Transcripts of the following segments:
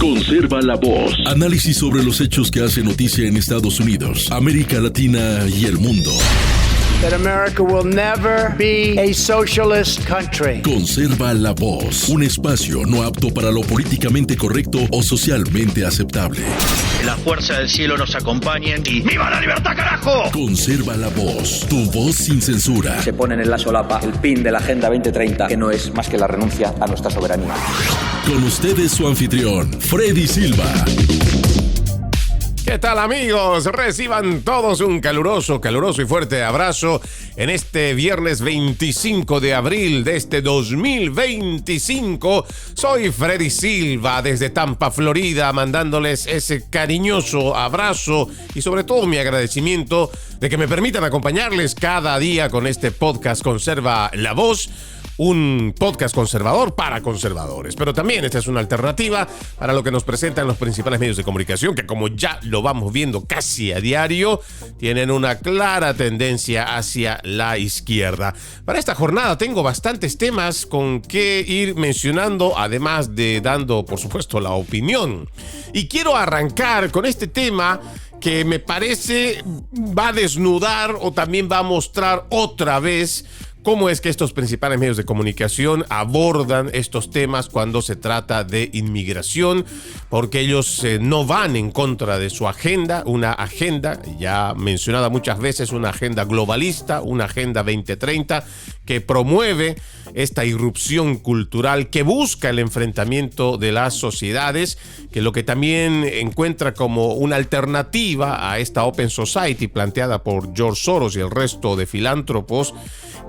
Conserva la voz. Análisis sobre los hechos que hacen noticia en Estados Unidos, América Latina y el mundo. That America will never be a socialist country. Conserva la voz. Un espacio no apto para lo políticamente correcto o socialmente aceptable. La fuerza del cielo nos acompañe y ¡viva la libertad, carajo! Conserva la voz. Tu voz sin censura. Se ponen en la solapa el pin de la Agenda 2030, que no es más que la renuncia a nuestra soberanía. Con ustedes su anfitrión, Freddy Silva. ¿Qué tal, amigos? Reciban todos un caluroso y fuerte abrazo en este viernes 25 de abril de este 2025. Soy Freddy Silva desde Tampa, Florida, mandándoles ese cariñoso abrazo y sobre todo mi agradecimiento de que me permitan acompañarles cada día con este podcast Conserva la Voz. Un podcast conservador para conservadores, pero también esta es una alternativa para lo que nos presentan los principales medios de comunicación, que como ya lo vamos viendo casi a diario, tienen una clara tendencia hacia la izquierda. Para esta jornada tengo bastantes temas con que ir mencionando, además de dando, por supuesto, la opinión. Y quiero arrancar con este tema que me parece va a desnudar o también va a mostrar otra vez cómo es que estos principales medios de comunicación abordan estos temas cuando se trata de inmigración, porque ellos no van en contra de su agenda, una agenda ya mencionada muchas veces, una agenda globalista, una agenda 2030 que promueve esta irrupción cultural, que busca el enfrentamiento de las sociedades, que lo que también encuentra como una alternativa a esta Open Society planteada por George Soros y el resto de filántropos,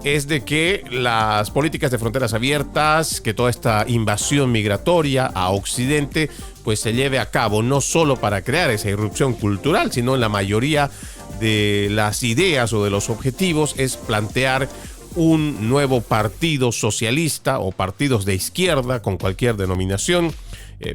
es de que las políticas de fronteras abiertas, que toda esta invasión migratoria a Occidente, pues se lleve a cabo no solo para crear esa irrupción cultural, sino en la mayoría de las ideas o de los objetivos es plantear un nuevo partido socialista o partidos de izquierda con cualquier denominación.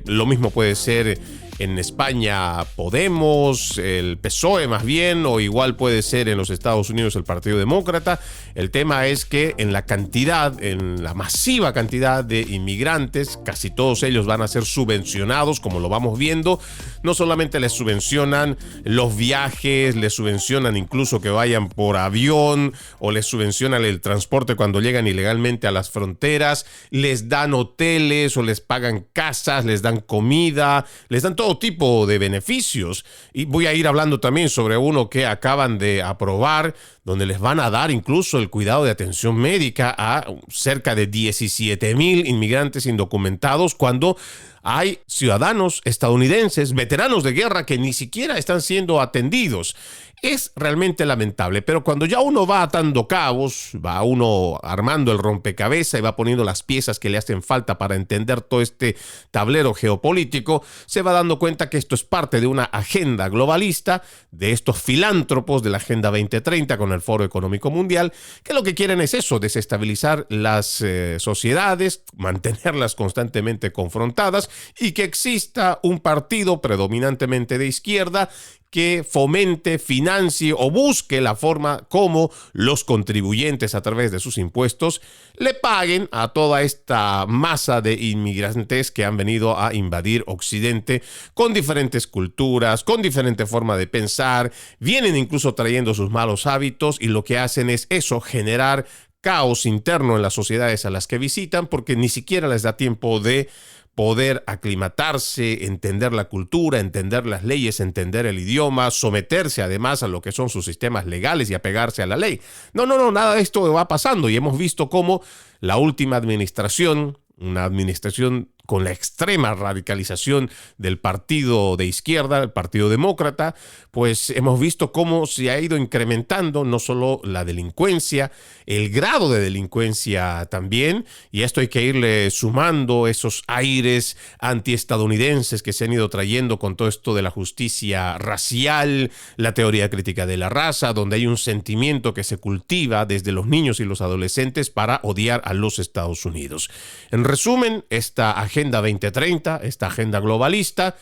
Lo mismo puede ser en España Podemos, el PSOE más bien, o igual puede ser en los Estados Unidos el Partido Demócrata. El tema es que en la masiva cantidad de inmigrantes, casi todos ellos van a ser subvencionados, como lo vamos viendo. No solamente les subvencionan los viajes, les subvencionan incluso que vayan por avión, o les subvencionan el transporte cuando llegan ilegalmente a las fronteras, les dan hoteles o les pagan casas, les dan comida, les dan todo tipo de beneficios. Y voy a ir hablando también sobre uno que acaban de aprobar, donde les van a dar incluso el cuidado de atención médica a cerca de 17,000 inmigrantes indocumentados, cuando hay ciudadanos estadounidenses, veteranos de guerra, que ni siquiera están siendo atendidos. Es realmente lamentable, pero cuando ya uno va atando cabos, va uno armando el rompecabezas y va poniendo las piezas que le hacen falta para entender todo este tablero geopolítico, se va dando cuenta que esto es parte de una agenda globalista de estos filántropos de la Agenda 2030 con el Foro Económico Mundial, que lo que quieren es eso, desestabilizar las sociedades, mantenerlas constantemente confrontadas y que exista un partido predominantemente de izquierda que fomente, financie o busque la forma como los contribuyentes a través de sus impuestos le paguen a toda esta masa de inmigrantes que han venido a invadir Occidente con diferentes culturas, con diferente forma de pensar, vienen incluso trayendo sus malos hábitos y lo que hacen es eso, generar caos interno en las sociedades a las que visitan, porque ni siquiera les da tiempo de poder aclimatarse, entender la cultura, entender las leyes, entender el idioma, someterse además a lo que son sus sistemas legales y apegarse a la ley. No, nada de esto va pasando y hemos visto cómo la última administración, una administración con la extrema radicalización del partido de izquierda, el Partido Demócrata, pues hemos visto cómo se ha ido incrementando no solo la delincuencia, el grado de delincuencia también, y esto hay que irle sumando esos aires antiestadounidenses que se han ido trayendo con todo esto de la justicia racial, la teoría crítica de la raza, donde hay un sentimiento que se cultiva desde los niños y los adolescentes para odiar a los Estados Unidos. En resumen, esta Agenda 2030, esta agenda globalista,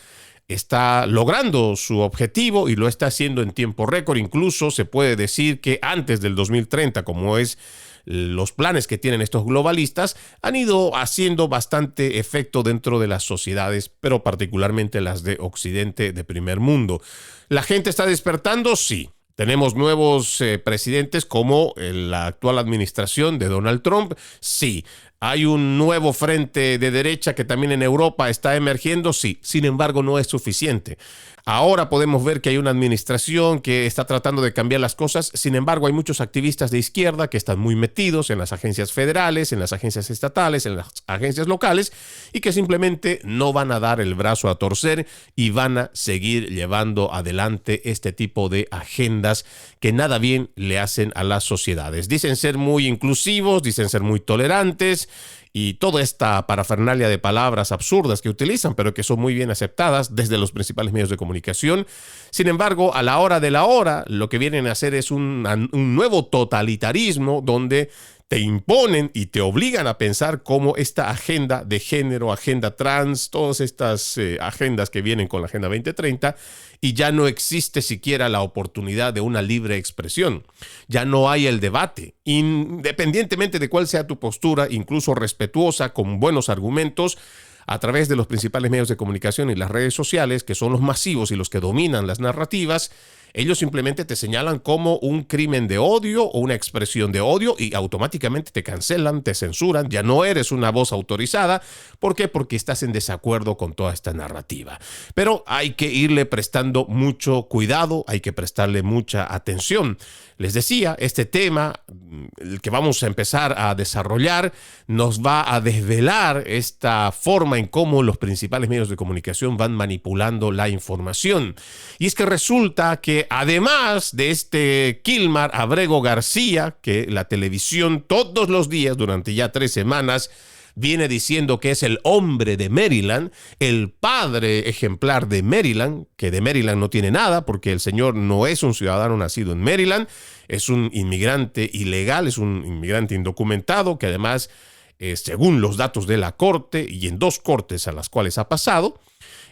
está logrando su objetivo y lo está haciendo en tiempo récord. Incluso se puede decir que antes del 2030, como es los planes que tienen estos globalistas han ido haciendo bastante efecto dentro de las sociedades, pero particularmente las de Occidente, de primer mundo. ¿La gente está despertando? Sí. ¿Tenemos nuevos presidentes como la actual administración de Donald Trump? Sí. ¿Hay un nuevo frente de derecha que también en Europa está emergiendo? Sí. Sin embargo, no es suficiente. Ahora podemos ver que hay una administración que está tratando de cambiar las cosas. Sin embargo, hay muchos activistas de izquierda que están muy metidos en las agencias federales, en las agencias estatales, en las agencias locales y que simplemente no van a dar el brazo a torcer y van a seguir llevando adelante este tipo de agendas que nada bien le hacen a las sociedades. Dicen ser muy inclusivos, dicen ser muy tolerantes, y toda esta parafernalia de palabras absurdas que utilizan, pero que son muy bien aceptadas desde los principales medios de comunicación. Sin embargo, a la hora de la hora, lo que vienen a hacer es un nuevo totalitarismo donde te imponen y te obligan a pensar cómo esta agenda de género, agenda trans, todas estas agendas que vienen con la Agenda 2030, y ya no existe siquiera la oportunidad de una libre expresión. Ya no hay el debate. Independientemente de cuál sea tu postura, incluso respetuosa, con buenos argumentos, a través de los principales medios de comunicación y las redes sociales, que son los masivos y los que dominan las narrativas, ellos simplemente te señalan como un crimen de odio o una expresión de odio y automáticamente te cancelan, te censuran, ya no eres una voz autorizada. ¿Por qué? Porque estás en desacuerdo con toda esta narrativa. Pero hay que irle prestando mucho cuidado, hay que prestarle mucha atención. Les decía, este tema, el que vamos a empezar a desarrollar, nos va a desvelar esta forma en cómo los principales medios de comunicación van manipulando la información. Y es que resulta que además de este Kilmar Abrego García, que la televisión todos los días durante ya 3 semanas viene diciendo que es el hombre de Maryland, el padre ejemplar de Maryland, que de Maryland no tiene nada porque el señor no es un ciudadano nacido en Maryland, es un inmigrante ilegal, es un inmigrante indocumentado que además, según los datos de la corte y en 2 cortes a las cuales ha pasado,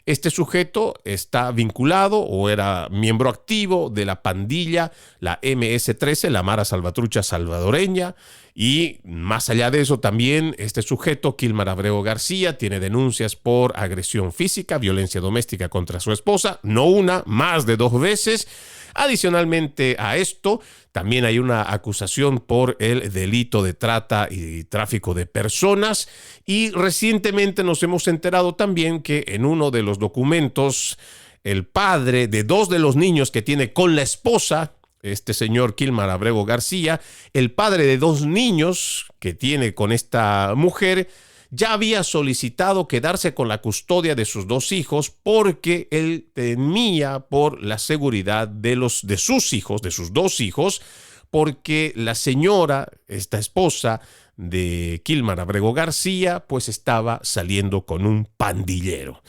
este sujeto está vinculado o era miembro activo de la pandilla, la MS-13, la Mara Salvatrucha salvadoreña. Y más allá de eso también este sujeto, Kilmar Abrego García, tiene denuncias por agresión física, violencia doméstica contra su esposa, no una, más de 2 veces. Adicionalmente a esto, también hay una acusación por el delito de trata y tráfico de personas. Y recientemente nos hemos enterado también que en uno de los documentos, el padre de 2 de los niños que tiene con la esposa, este señor Kilmar Abrego García, el padre de 2 niños que tiene con esta mujer, ya había solicitado quedarse con la custodia de sus 2 hijos porque él temía por la seguridad de sus hijos, de sus 2 hijos, porque la señora, esta esposa de Kilmar Abrego García, pues estaba saliendo con un pandillero.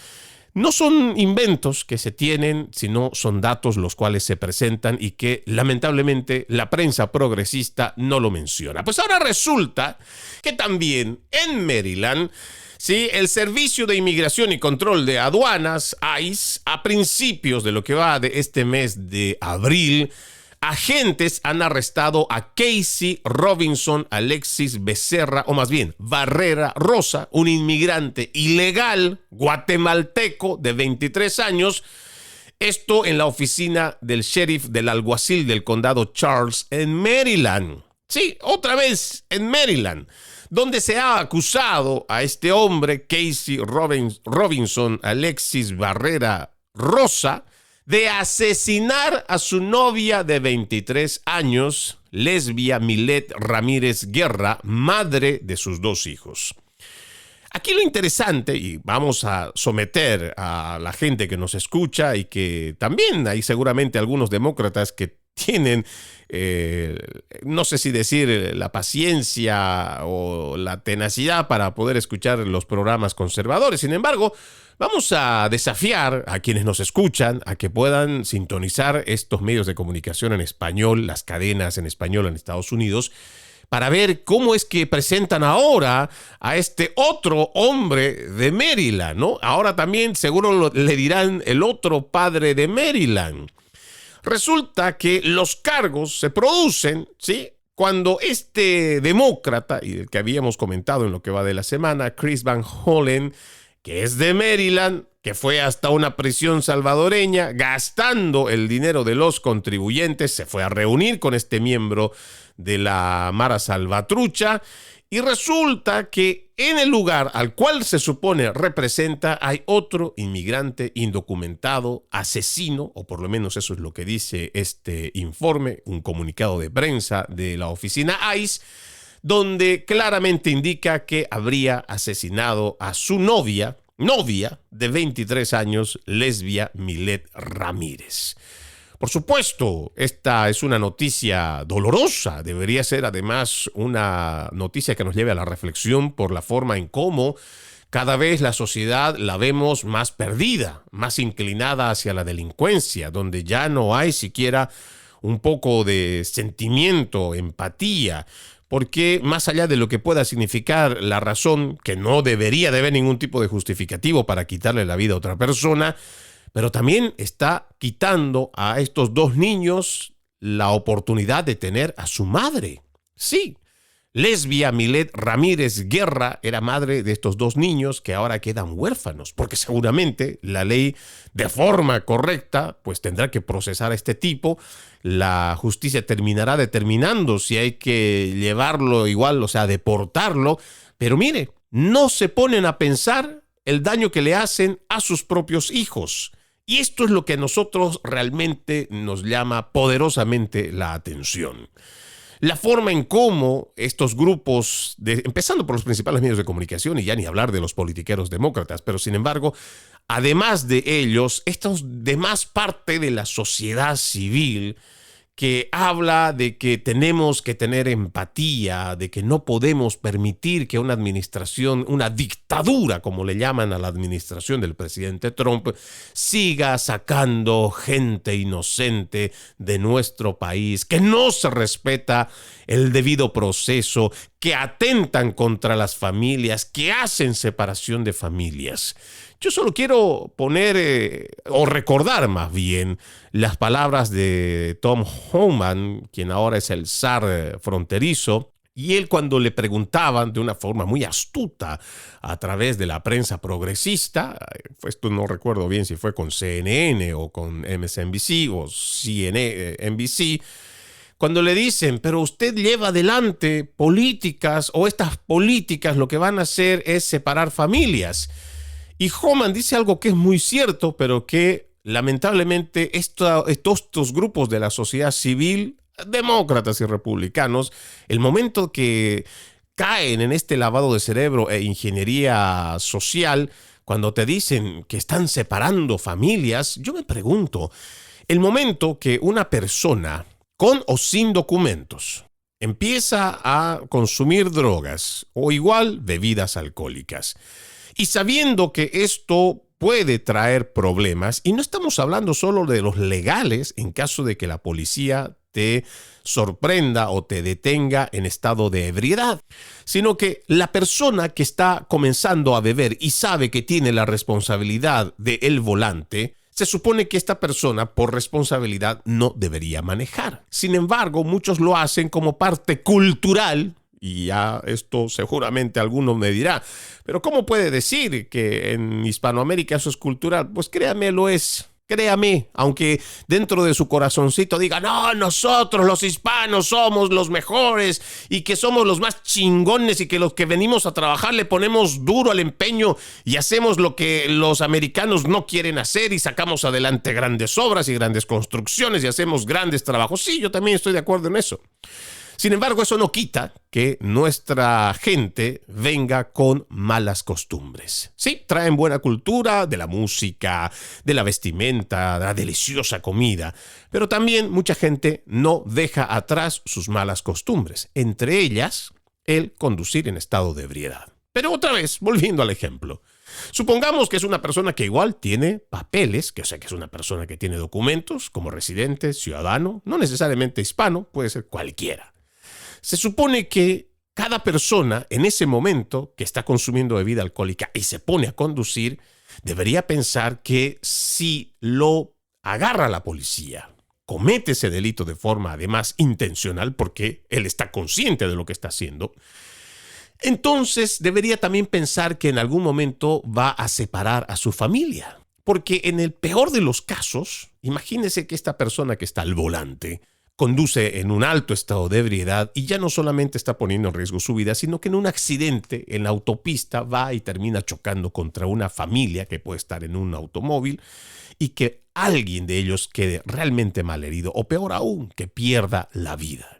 No son inventos que se tienen, sino son datos los cuales se presentan y que lamentablemente la prensa progresista no lo menciona. Pues ahora resulta que también en Maryland, sí, el Servicio de Inmigración y Control de Aduanas, ICE, a principios de lo que va de este mes de abril, agentes han arrestado a Casey Robinson Alexis Becerra, o más bien Barrera Rosa, un inmigrante ilegal guatemalteco de 23 años. Esto en la oficina del sheriff del alguacil del condado Charles en Maryland. Sí, otra vez en Maryland, donde se ha acusado a este hombre, Casey Robinson Alexis Barrera Rosa, de asesinar a su novia de 23 años, lesbia Milet Ramírez Guerra, madre de sus 2 hijos. Aquí lo interesante, y vamos a someter a la gente que nos escucha y que también hay seguramente algunos demócratas que tienen, no sé si decir la paciencia o la tenacidad para poder escuchar los programas conservadores. Sin embargo, vamos a desafiar a quienes nos escuchan a que puedan sintonizar estos medios de comunicación en español, las cadenas en español en Estados Unidos, para ver cómo es que presentan ahora a este otro hombre de Maryland, ¿no? Ahora también seguro le dirán el otro padre de Maryland. Resulta que los cargos se producen, ¿sí?, cuando este demócrata, y el que habíamos comentado en lo que va de la semana, Chris Van Hollen, que es de Maryland, que fue hasta una prisión salvadoreña, gastando el dinero de los contribuyentes, se fue a reunir con este miembro de la Mara Salvatrucha, y resulta que en el lugar al cual se supone representa hay otro inmigrante indocumentado, asesino, o por lo menos eso es lo que dice este informe, un comunicado de prensa de la oficina ICE, donde claramente indica que habría asesinado a su novia de 23 años, Lesbia Milet Ramírez. Por supuesto, esta es una noticia dolorosa, debería ser además una noticia que nos lleve a la reflexión por la forma en cómo cada vez la sociedad la vemos más perdida, más inclinada hacia la delincuencia, donde ya no hay siquiera un poco de sentimiento, empatía, porque más allá de lo que pueda significar la razón, que no debería de haber ningún tipo de justificativo para quitarle la vida a otra persona, pero también está quitando a estos dos niños la oportunidad de tener a su madre. Sí, Lesbia Milet Ramírez Guerra era madre de estos dos niños que ahora quedan huérfanos, porque seguramente la ley de forma correcta pues tendrá que procesar a este tipo. La justicia terminará determinando si hay que llevarlo igual, o sea, deportarlo. Pero mire, no se ponen a pensar el daño que le hacen a sus propios hijos. Y esto es lo que a nosotros realmente nos llama poderosamente la atención. La forma en cómo estos grupos, empezando por los principales medios de comunicación y ya ni hablar de los politiqueros demócratas, pero sin embargo, además de ellos, estos demás parte de la sociedad civil que habla de que tenemos que tener empatía, de que no podemos permitir que una administración, una dictadura, como le llaman a la administración del presidente Trump, siga sacando gente inocente de nuestro país, que no se respeta el debido proceso, que atentan contra las familias, que hacen separación de familias. Yo solo quiero poner, o recordar más bien, las palabras de Tom Homan, quien ahora es el zar fronterizo, y él cuando le preguntaban de una forma muy astuta a través de la prensa progresista, esto no recuerdo bien si fue con CNN o con MSNBC o NBC, cuando le dicen, pero usted lleva adelante políticas o estas políticas lo que van a hacer es separar familias. Y Homan dice algo que es muy cierto, pero que lamentablemente estos grupos de la sociedad civil, demócratas y republicanos, el momento que caen en este lavado de cerebro e ingeniería social, cuando te dicen que están separando familias, yo me pregunto, el momento que una persona con o sin documentos empieza a consumir drogas o igual bebidas alcohólicas, y sabiendo que esto puede traer problemas, y no estamos hablando solo de los legales en caso de que la policía te sorprenda o te detenga en estado de ebriedad, sino que la persona que está comenzando a beber y sabe que tiene la responsabilidad del volante, se supone que esta persona por responsabilidad no debería manejar. Sin embargo, muchos lo hacen como parte cultural. Y ya esto seguramente alguno me dirá, pero ¿cómo puede decir que en Hispanoamérica eso es cultural? Pues créame, lo es. Créame, aunque dentro de su corazoncito diga, no, nosotros los hispanos somos los mejores y que somos los más chingones y que los que venimos a trabajar le ponemos duro al empeño y hacemos lo que los americanos no quieren hacer y sacamos adelante grandes obras y grandes construcciones y hacemos grandes trabajos. Sí, yo también estoy de acuerdo en eso. Sin embargo, eso no quita que nuestra gente venga con malas costumbres. Sí, traen buena cultura de la música, de la vestimenta, de la deliciosa comida, pero también mucha gente no deja atrás sus malas costumbres, entre ellas el conducir en estado de ebriedad. Pero otra vez, volviendo al ejemplo, supongamos que es una persona que igual tiene papeles, que o sea que es una persona que tiene documentos como residente, ciudadano, no necesariamente hispano, puede ser cualquiera. Se supone que cada persona en ese momento que está consumiendo bebida alcohólica y se pone a conducir, debería pensar que si lo agarra la policía comete ese delito de forma además intencional, porque él está consciente de lo que está haciendo, entonces debería también pensar que en algún momento va a separar a su familia. Porque en el peor de los casos, imagínese que esta persona que está al volante conduce en un alto estado de ebriedad y ya no solamente está poniendo en riesgo su vida, sino que en un accidente en la autopista va y termina chocando contra una familia que puede estar en un automóvil y que alguien de ellos quede realmente malherido o peor aún, que pierda la vida.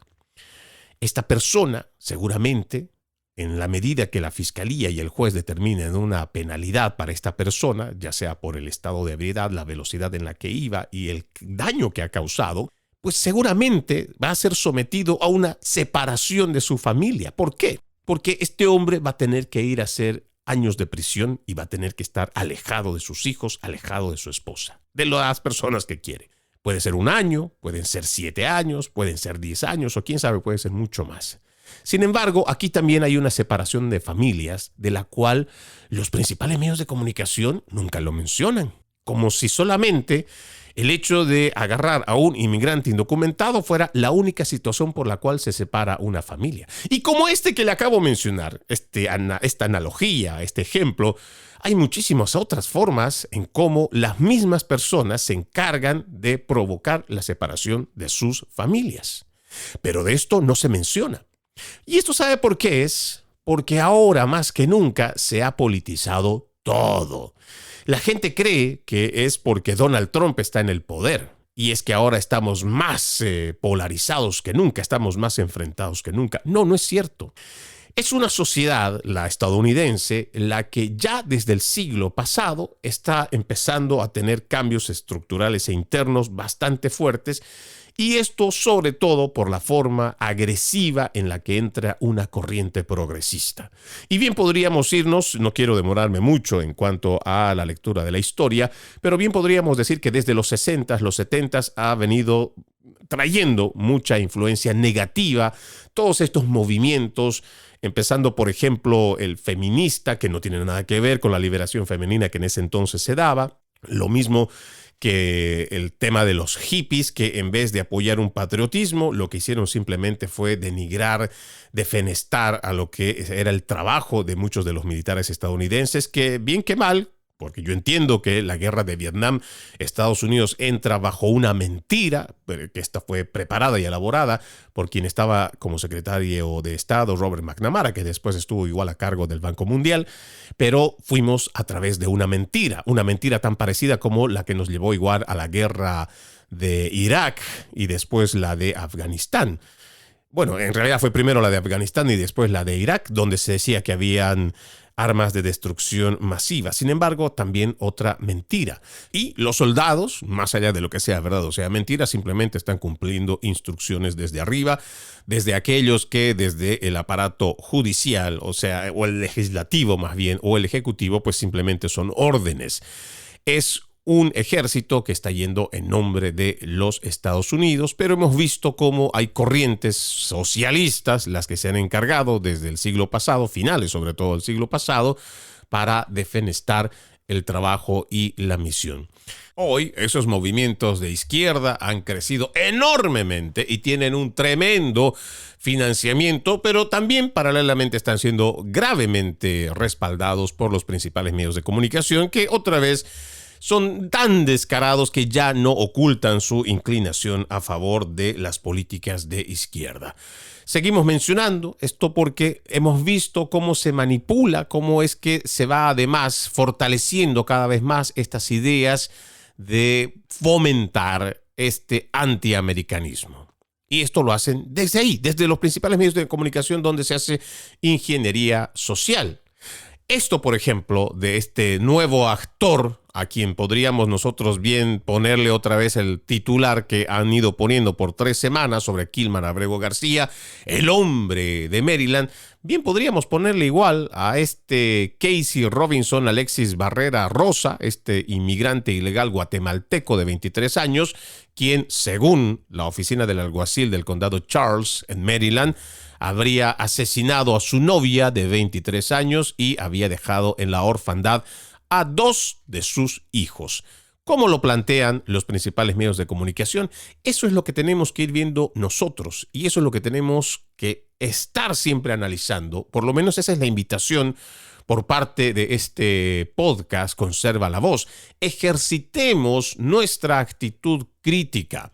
Esta persona seguramente, en la medida que la fiscalía y el juez determinen una penalidad para esta persona, ya sea por el estado de ebriedad, la velocidad en la que iba y el daño que ha causado, pues seguramente va a ser sometido a una separación de su familia. ¿Por qué? Porque este hombre va a tener que ir a hacer años de prisión y va a tener que estar alejado de sus hijos, alejado de su esposa, de las personas que quiere. Puede ser 1 año, pueden ser 7 años, pueden ser 10 años o quién sabe, puede ser mucho más. Sin embargo, aquí también hay una separación de familias de la cual los principales medios de comunicación nunca lo mencionan, como si solamente el hecho de agarrar a un inmigrante indocumentado fuera la única situación por la cual se separa una familia. Y como este que le acabo de mencionar, esta analogía, este ejemplo, hay muchísimas otras formas en cómo las mismas personas se encargan de provocar la separación de sus familias. Pero de esto no se menciona. Y esto ¿sabe por qué es? Porque ahora más que nunca se ha politizado todo. La gente cree que es porque Donald Trump está en el poder. Y es que ahora estamos más polarizados que nunca, estamos más enfrentados que nunca. No, no es cierto. Es una sociedad, la estadounidense, la que ya desde el siglo pasado está empezando a tener cambios estructurales e internos bastante fuertes. Y esto sobre todo por la forma agresiva en la que entra una corriente progresista. Y bien podríamos irnos, no quiero demorarme mucho en cuanto a la lectura de la historia, pero bien podríamos decir que desde los 60s, los 70s ha venido trayendo mucha influencia negativa todos estos movimientos, empezando por ejemplo el feminista, que no tiene nada que ver con la liberación femenina que en ese entonces se daba, lo mismo que el tema de los hippies, que en vez de apoyar un patriotismo, lo que hicieron simplemente fue denigrar, defenestar a lo que era el trabajo de muchos de los militares estadounidenses, que bien que mal, porque yo entiendo que la guerra de Vietnam, Estados Unidos entra bajo una mentira, pero que esta fue preparada y elaborada por quien estaba como secretario de Estado, Robert McNamara, que después estuvo igual a cargo del Banco Mundial, pero fuimos a través de una mentira tan parecida como la que nos llevó igual a la guerra de Irak y después la de Afganistán. Bueno, en realidad fue primero la de Afganistán y después la de Irak, donde se decía que habían armas de destrucción masiva. Sin embargo, también otra mentira. Y los soldados, más allá de lo que sea verdad o sea mentira, simplemente están cumpliendo instrucciones desde arriba, desde aquellos que desde el aparato judicial, o sea, o el legislativo más bien, o el ejecutivo, pues simplemente son órdenes. Es un ejército que está yendo en nombre de los Estados Unidos, pero hemos visto cómo hay corrientes socialistas, las que se han encargado desde el siglo pasado, finales sobre todo del siglo pasado, para defenestar el trabajo y la misión. Hoy esos movimientos de izquierda han crecido enormemente y tienen un tremendo financiamiento, pero también paralelamente están siendo gravemente respaldados por los principales medios de comunicación que otra vez son tan descarados que ya no ocultan su inclinación a favor de las políticas de izquierda. Seguimos mencionando esto porque hemos visto cómo se manipula, cómo es que se va además fortaleciendo cada vez más estas ideas de fomentar este antiamericanismo. Y esto lo hacen desde ahí, desde los principales medios de comunicación donde se hace ingeniería social. Esto, por ejemplo, de este nuevo actor a quien podríamos nosotros bien ponerle otra vez el titular que han ido poniendo por 3 semanas sobre Kilman Abrego García, el hombre de Maryland, bien podríamos ponerle igual a este Casey Robinson Alexis Barrera Rosa, este inmigrante ilegal guatemalteco de 23 años, quien, según la oficina del alguacil del condado Charles en Maryland, habría asesinado a su novia de 23 años y había dejado en la orfandad a 2 de sus hijos. como lo plantean los principales medios de comunicación. Eso es lo que tenemos que ir viendo nosotros y eso es lo que tenemos que estar siempre analizando. Por lo menos esa es la invitación por parte de este podcast Conserva la Voz. Ejercitemos nuestra actitud crítica,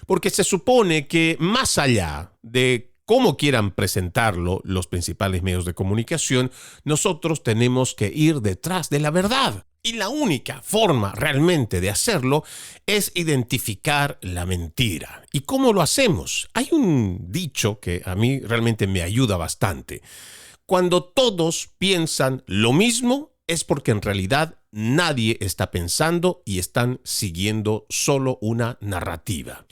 porque se supone que más allá de cómo quieran presentarlo los principales medios de comunicación, nosotros tenemos que ir detrás de la verdad. Y la única forma realmente de hacerlo es identificar la mentira. ¿Y cómo lo hacemos? Hay un dicho que a mí realmente me ayuda bastante. Cuando todos piensan lo mismo, es porque en realidad nadie está pensando y están siguiendo solo una narrativa.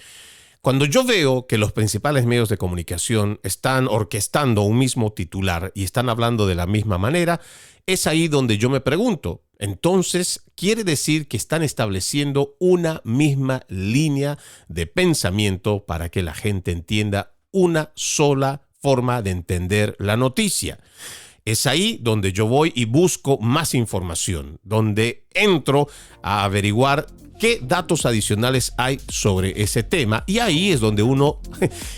Cuando yo veo que los principales medios de comunicación están orquestando un mismo titular y están hablando de la misma manera, es ahí donde yo me pregunto, entonces, ¿quiere decir que están estableciendo una misma línea de pensamiento para que la gente entienda una sola forma de entender la noticia? Es ahí donde yo voy y busco más información, donde entro a averiguar qué datos adicionales hay sobre ese tema. Y ahí es donde uno,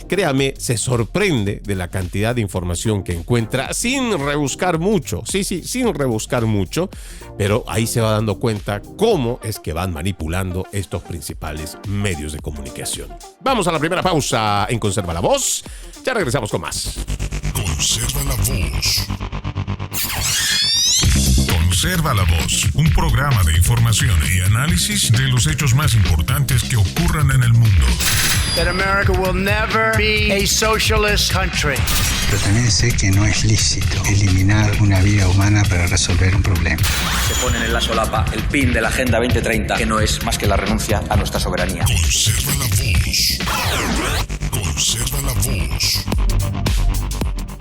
créame, se sorprende de la cantidad de información que encuentra sin rebuscar mucho. Sí, sin rebuscar mucho, pero ahí se va dando cuenta cómo es que van manipulando estos principales medios de comunicación. Vamos a la primera pausa en Conserva la Voz. Ya regresamos con más. Conserva la Voz. Conserva la Voz, un programa de información y análisis de los hechos más importantes que ocurran en el mundo. That America will never be a socialist country. Pero también sé que no es lícito eliminar una vida humana para resolver un problema. Se ponen en la solapa el PIN de la Agenda 2030, que no es más que la renuncia a nuestra soberanía. Conserva la Voz. Conserva la Voz.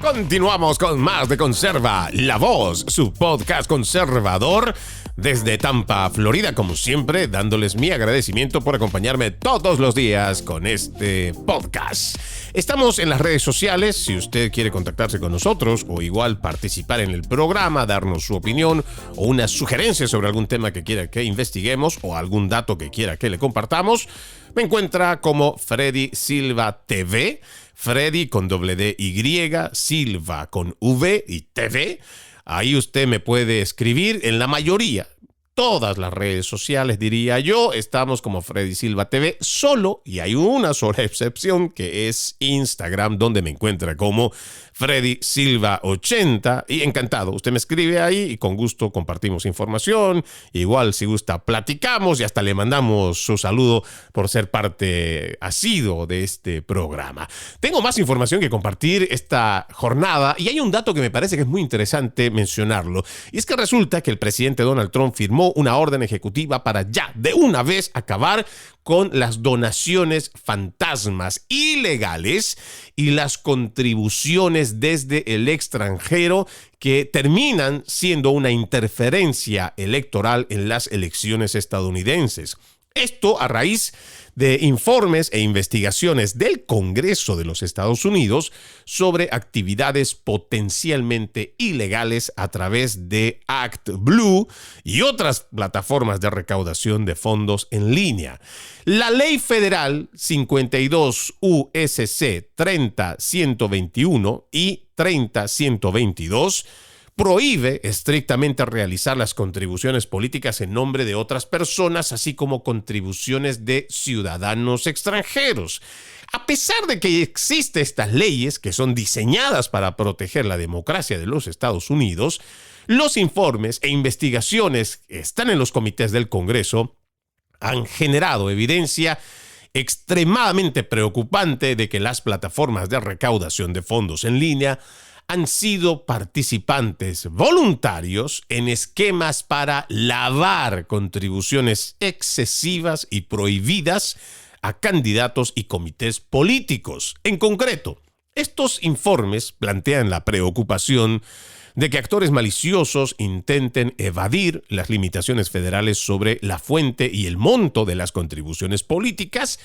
Continuamos con más de Conserva la Voz, su podcast conservador desde Tampa, Florida, como siempre, dándoles mi agradecimiento por acompañarme todos los días con este podcast. Estamos en las redes sociales, si usted quiere contactarse con nosotros o igual participar en el programa, darnos su opinión o una sugerencia sobre algún tema que quiera que investiguemos o algún dato que quiera que le compartamos, me encuentra como Freddy Silva TV, Freddy con $Y, Silva con V y TV. Ahí usted me puede escribir en la mayoría. Todas las redes sociales, diría yo, estamos como Freddy Silva TV solo, y hay una sola excepción que es Instagram, donde me encuentra como Freddy Silva 80, y encantado, usted me escribe ahí y con gusto compartimos información, igual si gusta platicamos y hasta le mandamos su saludo por ser parte asiduo de este programa. Tengo más información que compartir esta jornada y hay un dato que me parece que es muy interesante mencionarlo, y es que resulta que el presidente Donald Trump firmó una orden ejecutiva para ya de una vez acabar con las donaciones fantasmas ilegales y las contribuciones desde el extranjero que terminan siendo una interferencia electoral en las elecciones estadounidenses. Esto a raíz de informes e investigaciones del Congreso de los Estados Unidos sobre actividades potencialmente ilegales a través de ActBlue y otras plataformas de recaudación de fondos en línea. La Ley Federal 52 USC 30-121 y 30-122 prohíbe estrictamente realizar las contribuciones políticas en nombre de otras personas, así como contribuciones de ciudadanos extranjeros. A pesar de que existen estas leyes que son diseñadas para proteger la democracia de los Estados Unidos, los informes e investigaciones que están en los comités del Congreso han generado evidencia extremadamente preocupante de que las plataformas de recaudación de fondos en línea han sido participantes voluntarios en esquemas para lavar contribuciones excesivas y prohibidas a candidatos y comités políticos. En concreto, estos informes plantean la preocupación de que actores maliciosos intenten evadir las limitaciones federales sobre la fuente y el monto de las contribuciones políticas,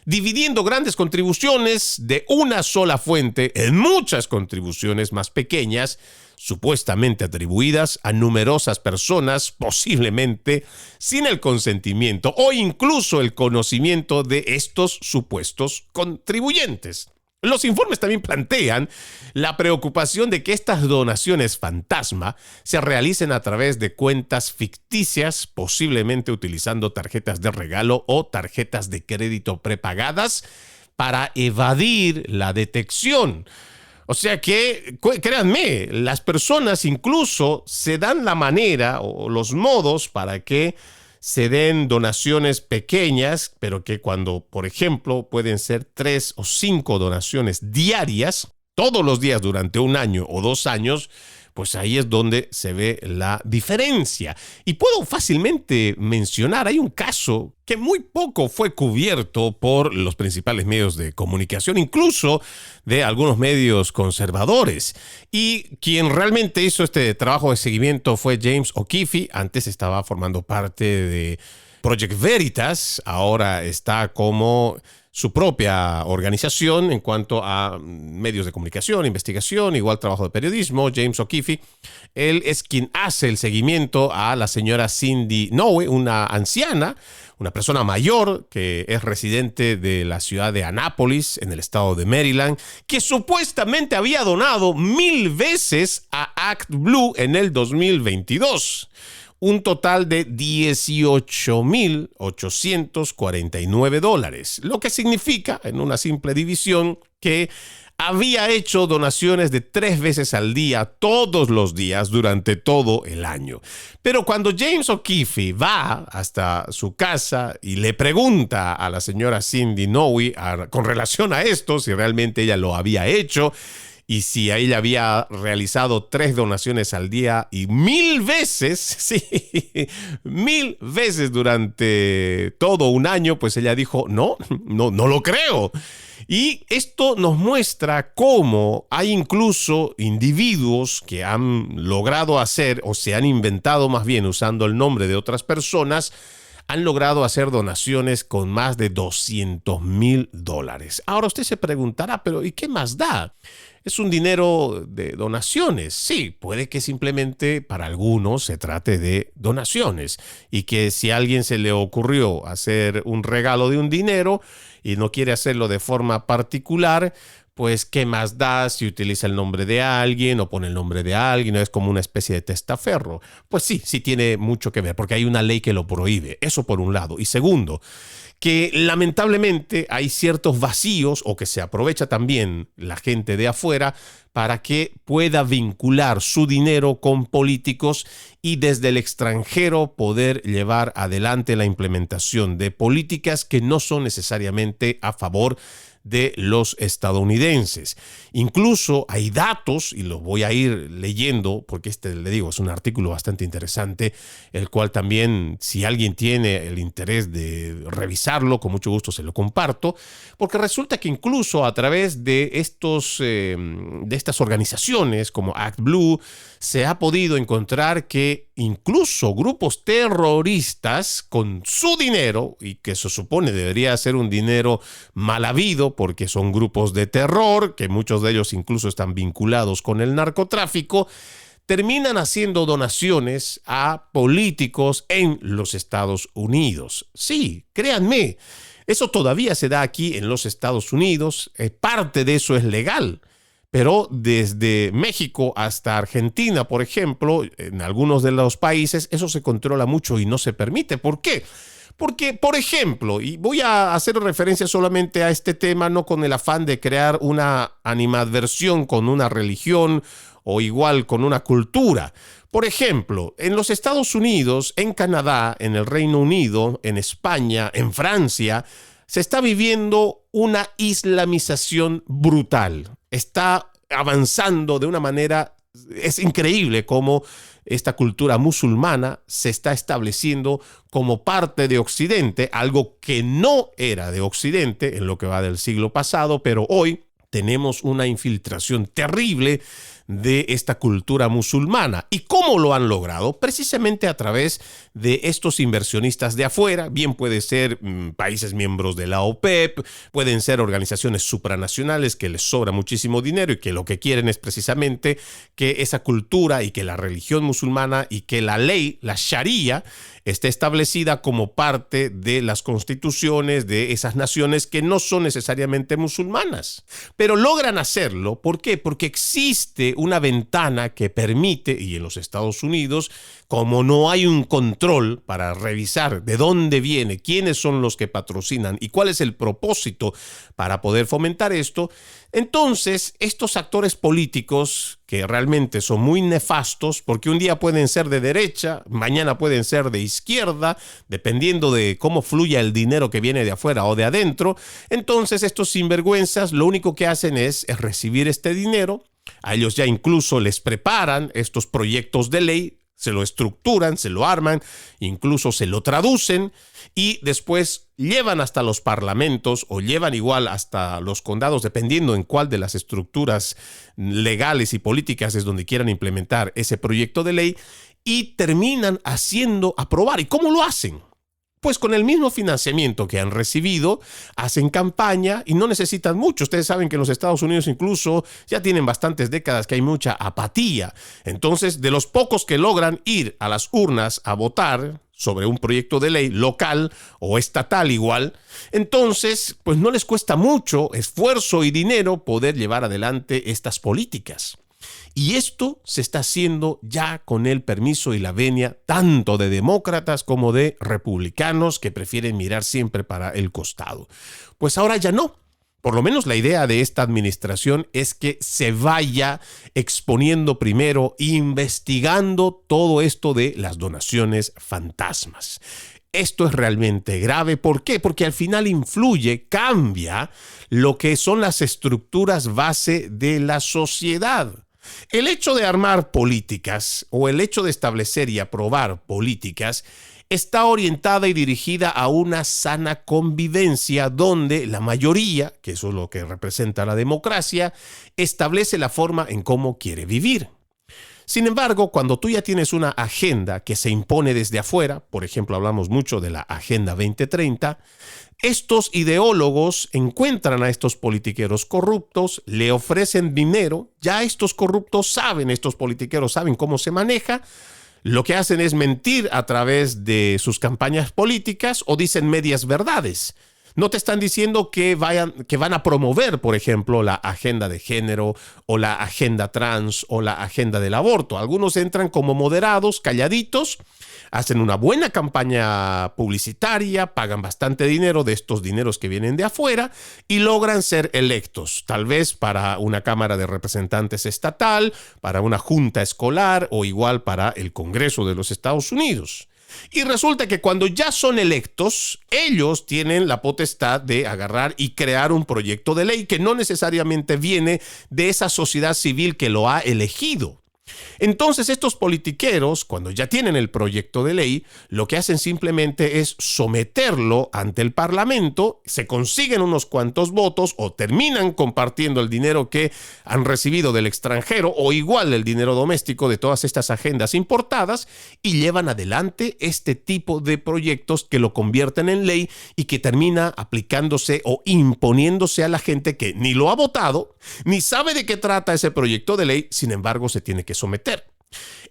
dividiendo grandes contribuciones de una sola fuente en muchas contribuciones más pequeñas, supuestamente atribuidas a numerosas personas, posiblemente sin el consentimiento o incluso el conocimiento de estos supuestos contribuyentes. Los informes también plantean la preocupación de que estas donaciones fantasma se realicen a través de cuentas ficticias, posiblemente utilizando tarjetas de regalo o tarjetas de crédito prepagadas para evadir la detección. O sea que, créanme, las personas incluso se dan la manera o los modos para que se den donaciones pequeñas, pero que cuando, por ejemplo, pueden ser 3 o 5 donaciones diarias, todos los días durante 1 año o 2 años, pues ahí es donde se ve la diferencia. Y puedo fácilmente mencionar, hay un caso que muy poco fue cubierto por los principales medios de comunicación, incluso de algunos medios conservadores. Y quien realmente hizo este trabajo de seguimiento fue James O'Keefe. Antes estaba formando parte de Project Veritas, ahora está como su propia organización en cuanto a medios de comunicación, investigación, igual trabajo de periodismo. James O'Keefe, él es quien hace el seguimiento a la señora Cindy Noe, una anciana, una persona mayor que es residente de la ciudad de Annapolis, en el estado de Maryland, que supuestamente había donado 1000 veces a ActBlue en el 2022. Un total de $18,849, lo que significa, en una simple división, que había hecho donaciones de 3 veces al día, todos los días, durante todo el año. Pero cuando James O'Keefe va hasta su casa y le pregunta a la señora Cindy Noe con relación a esto, si realmente ella lo había hecho, y si ella había realizado 3 donaciones al día y 1000 veces, sí, 1000 veces durante todo un año, pues ella dijo, no lo creo. Y esto nos muestra cómo hay incluso individuos que han logrado hacer, o se han inventado más bien usando el nombre de otras personas, han logrado hacer donaciones con más de $200,000. Ahora usted se preguntará, pero ¿y qué más da? Es un dinero de donaciones. Sí, puede que simplemente para algunos se trate de donaciones y que si a alguien se le ocurrió hacer un regalo de un dinero y no quiere hacerlo de forma particular, pues ¿qué más da si utiliza el nombre de alguien o pone el nombre de alguien? ¿No es como una especie de testaferro? Pues sí tiene mucho que ver porque hay una ley que lo prohíbe. Eso por un lado. Y segundo, que lamentablemente hay ciertos vacíos o que se aprovecha también la gente de afuera para que pueda vincular su dinero con políticos y desde el extranjero poder llevar adelante la implementación de políticas que no son necesariamente a favor de los estadounidenses. Incluso hay datos, y los voy a ir leyendo, porque le digo, es un artículo bastante interesante, el cual también, si alguien tiene el interés de revisarlo, con mucho gusto se lo comparto, porque resulta que incluso a través de estas organizaciones como ActBlue, se ha podido encontrar que incluso grupos terroristas con su dinero, y que se supone debería ser un dinero mal habido porque son grupos de terror, que muchos de ellos incluso están vinculados con el narcotráfico, terminan haciendo donaciones a políticos en los Estados Unidos. Sí, créanme, eso todavía se da aquí en los Estados Unidos, parte de eso es legal. Pero desde México hasta Argentina, por ejemplo, en algunos de los países, eso se controla mucho y no se permite. ¿Por qué? Porque, por ejemplo, y voy a hacer referencia solamente a este tema, no con el afán de crear una animadversión con una religión o igual con una cultura. Por ejemplo, en los Estados Unidos, en Canadá, en el Reino Unido, en España, en Francia, se está viviendo una islamización brutal. Está avanzando de una manera, es increíble cómo esta cultura musulmana se está estableciendo como parte de Occidente, algo que no era de Occidente en lo que va del siglo pasado, pero hoy tenemos una infiltración terrible de esta cultura musulmana. ¿Y cómo lo han logrado? Precisamente a través de estos inversionistas de afuera. Bien puede ser países miembros de la OPEP, pueden ser organizaciones supranacionales que les sobra muchísimo dinero y que lo que quieren es precisamente que esa cultura y que la religión musulmana y que la ley, la Sharia, esté establecida como parte de las constituciones de esas naciones que no son necesariamente musulmanas. Pero logran hacerlo, ¿por qué? Porque existe una ventana que permite, y en los Estados Unidos, como no hay un control para revisar de dónde viene, quiénes son los que patrocinan y cuál es el propósito para poder fomentar esto, entonces estos actores políticos que realmente son muy nefastos, porque un día pueden ser de derecha, mañana pueden ser de izquierda, dependiendo de cómo fluya el dinero que viene de afuera o de adentro, entonces estos sinvergüenzas lo único que hacen es recibir este dinero. A ellos ya incluso les preparan estos proyectos de ley, se lo estructuran, se lo arman, incluso se lo traducen y después llevan hasta los parlamentos o llevan igual hasta los condados, dependiendo en cuál de las estructuras legales y políticas es donde quieran implementar ese proyecto de ley, y terminan haciendo aprobar. ¿Y cómo lo hacen? Pues con el mismo financiamiento que han recibido, hacen campaña y no necesitan mucho. Ustedes saben que en los Estados Unidos incluso ya tienen bastantes décadas que hay mucha apatía. Entonces, de los pocos que logran ir a las urnas a votar sobre un proyecto de ley local o estatal igual, entonces, pues no les cuesta mucho esfuerzo y dinero poder llevar adelante estas políticas. Y esto se está haciendo ya con el permiso y la venia tanto de demócratas como de republicanos que prefieren mirar siempre para el costado. Pues ahora ya no. Por lo menos la idea de esta administración es que se vaya exponiendo primero, investigando todo esto de las donaciones fantasmas. Esto es realmente grave. ¿Por qué? Porque al final influye, cambia lo que son las estructuras base de la sociedad. El hecho de armar políticas o el hecho de establecer y aprobar políticas está orientada y dirigida a una sana convivencia donde la mayoría, que eso es lo que representa la democracia, establece la forma en cómo quiere vivir. Sin embargo, cuando tú ya tienes una agenda que se impone desde afuera, por ejemplo, hablamos mucho de la Agenda 2030, estos ideólogos encuentran a estos politiqueros corruptos, le ofrecen dinero, ya estos corruptos saben, estos politiqueros saben cómo se maneja, lo que hacen es mentir a través de sus campañas políticas o dicen medias verdades. No te están diciendo que van a promover, por ejemplo, la agenda de género o la agenda trans o la agenda del aborto. Algunos entran como moderados, calladitos, hacen una buena campaña publicitaria, pagan bastante dinero de estos dineros que vienen de afuera y logran ser electos, tal vez para una Cámara de Representantes estatal, para una junta escolar o igual para el Congreso de los Estados Unidos. Y resulta que cuando ya son electos, ellos tienen la potestad de agarrar y crear un proyecto de ley que no necesariamente viene de esa sociedad civil que lo ha elegido. Entonces estos politiqueros, cuando ya tienen el proyecto de ley, lo que hacen simplemente es someterlo ante el Parlamento, se consiguen unos cuantos votos o terminan compartiendo el dinero que han recibido del extranjero o igual el dinero doméstico de todas estas agendas importadas y llevan adelante este tipo de proyectos que lo convierten en ley y que termina aplicándose o imponiéndose a la gente que ni lo ha votado, ni sabe de qué trata ese proyecto de ley, sin embargo se tiene que someter.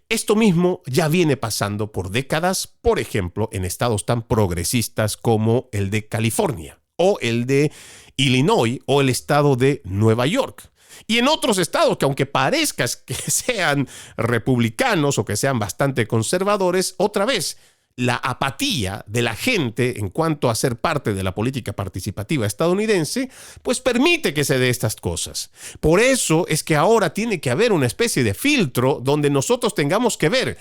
Esto mismo ya viene pasando por décadas, por ejemplo, en estados tan progresistas como el de California o el de Illinois o el estado de Nueva York. Y en otros estados que aunque parezca que sean republicanos o que sean bastante conservadores, otra vez, la apatía de la gente en cuanto a ser parte de la política participativa estadounidense, pues permite que se dé estas cosas. Por eso es que ahora tiene que haber una especie de filtro donde nosotros tengamos que ver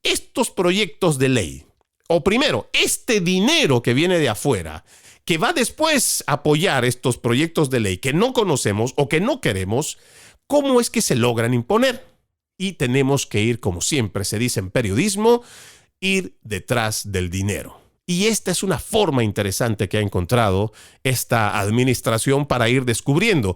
estos proyectos de ley. O primero, este dinero que viene de afuera, que va después a apoyar estos proyectos de ley que no conocemos o que no queremos, ¿cómo es que se logran imponer? Y tenemos que ir, como siempre se dice en periodismo, ir detrás del dinero. Y esta es una forma interesante que ha encontrado esta administración para ir descubriendo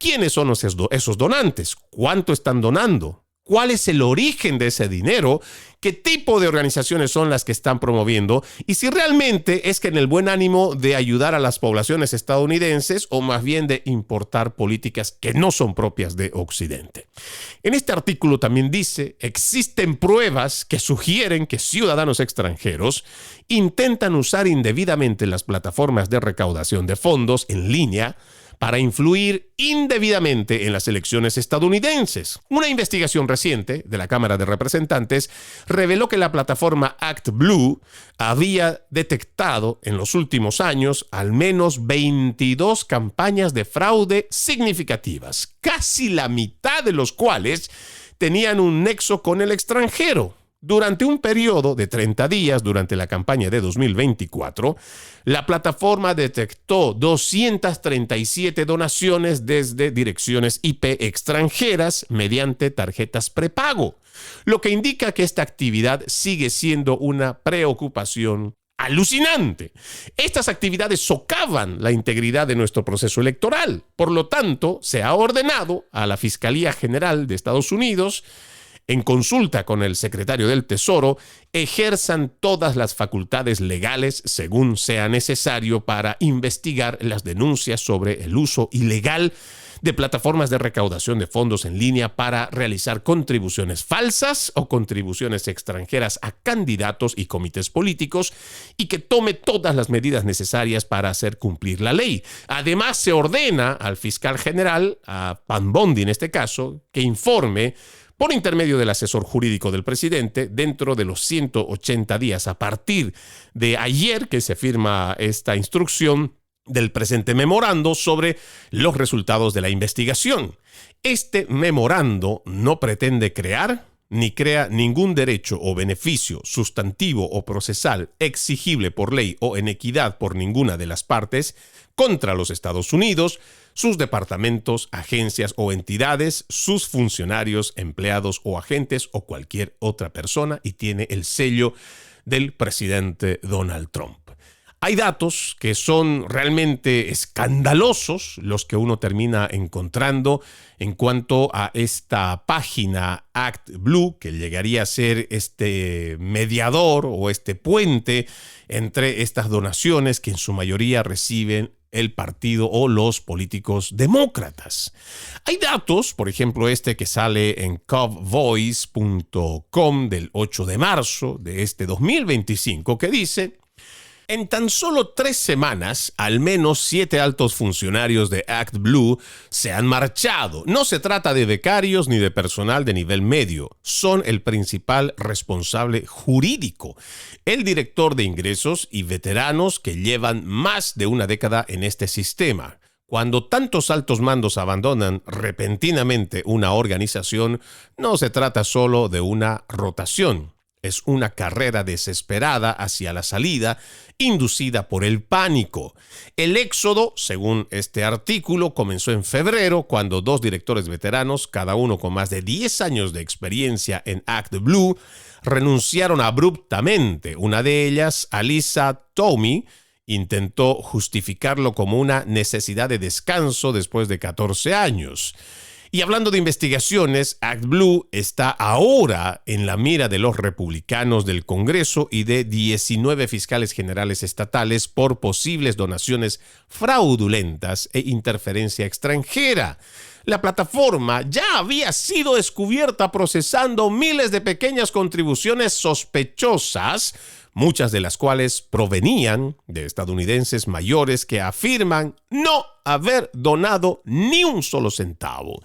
¿Quiénes son esos donantes? ¿Cuánto están donando? ¿Cuál es el origen de ese dinero? ¿Qué tipo de organizaciones son las que están promoviendo? Y si realmente es que en el buen ánimo de ayudar a las poblaciones estadounidenses o más bien de importar políticas que no son propias de Occidente. En este artículo también dice, existen pruebas que sugieren que ciudadanos extranjeros intentan usar indebidamente las plataformas de recaudación de fondos en línea para influir indebidamente en las elecciones estadounidenses. Una investigación reciente de la Cámara de Representantes reveló que la plataforma ActBlue había detectado en los últimos años al menos 22 campañas de fraude significativas, casi la mitad de los cuales tenían un nexo con el extranjero. Durante un periodo de 30 días, durante la campaña de 2024, la plataforma detectó 237 donaciones desde direcciones IP extranjeras mediante tarjetas prepago, lo que indica que esta actividad sigue siendo una preocupación alucinante. Estas actividades socavan la integridad de nuestro proceso electoral. Por lo tanto, se ha ordenado a la Fiscalía General de Estados Unidos, en consulta con el secretario del Tesoro, ejerzan todas las facultades legales según sea necesario para investigar las denuncias sobre el uso ilegal de plataformas de recaudación de fondos en línea para realizar contribuciones falsas o contribuciones extranjeras a candidatos y comités políticos y que tome todas las medidas necesarias para hacer cumplir la ley. Además, se ordena al fiscal general, a Pam Bondi en este caso, que informe por intermedio del asesor jurídico del presidente, dentro de los 180 días a partir de ayer que se firma esta instrucción del presente memorando sobre los resultados de la investigación. Este memorando no pretende crear ni crea ningún derecho o beneficio sustantivo o procesal exigible por ley o en equidad por ninguna de las partes contra los Estados Unidos, sus departamentos, agencias o entidades, sus funcionarios, empleados o agentes o cualquier otra persona y tiene el sello del presidente Donald Trump. Hay datos que son realmente escandalosos, los que uno termina encontrando en cuanto a esta página ActBlue, que llegaría a ser este mediador o este puente entre estas donaciones que en su mayoría reciben el partido o los políticos demócratas. Hay datos, por ejemplo este que sale en covvoice.com del 8 de marzo de este 2025, que dice: en tan solo 3 semanas, al menos 7 altos funcionarios de ActBlue se han marchado. No se trata de becarios ni de personal de nivel medio. Son el principal responsable jurídico, el director de ingresos y veteranos que llevan más de una década en este sistema. Cuando tantos altos mandos abandonan repentinamente una organización, no se trata solo de una rotación. Es una carrera desesperada hacia la salida, inducida por el pánico. El éxodo, según este artículo, comenzó en febrero, cuando 2 directores veteranos, cada uno con más de 10 años de experiencia en ActBlue, renunciaron abruptamente. Una de ellas, Alyssa Toomey, intentó justificarlo como una necesidad de descanso después de 14 años. Y hablando de investigaciones, ActBlue está ahora en la mira de los republicanos del Congreso y de 19 fiscales generales estatales por posibles donaciones fraudulentas e interferencia extranjera. La plataforma ya había sido descubierta procesando miles de pequeñas contribuciones sospechosas, muchas de las cuales provenían de estadounidenses mayores que afirman no haber donado ni un solo centavo.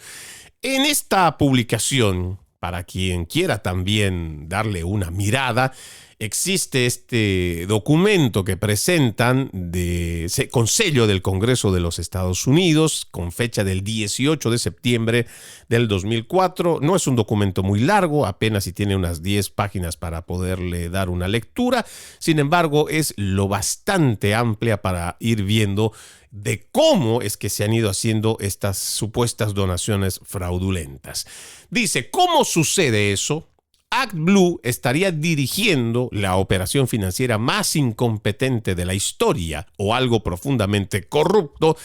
En esta publicación, para quien quiera también darle una mirada, existe este documento que presentan con sello del Congreso de los Estados Unidos, con fecha del 18 de septiembre del 2004. No es un documento muy largo, apenas si tiene unas 10 páginas para poderle dar una lectura. Sin embargo, es lo bastante amplia para ir viendo de cómo es que se han ido haciendo estas supuestas donaciones fraudulentas. Dice, ¿cómo sucede eso? ActBlue estaría dirigiendo la operación financiera más incompetente de la historia o algo profundamente corrupto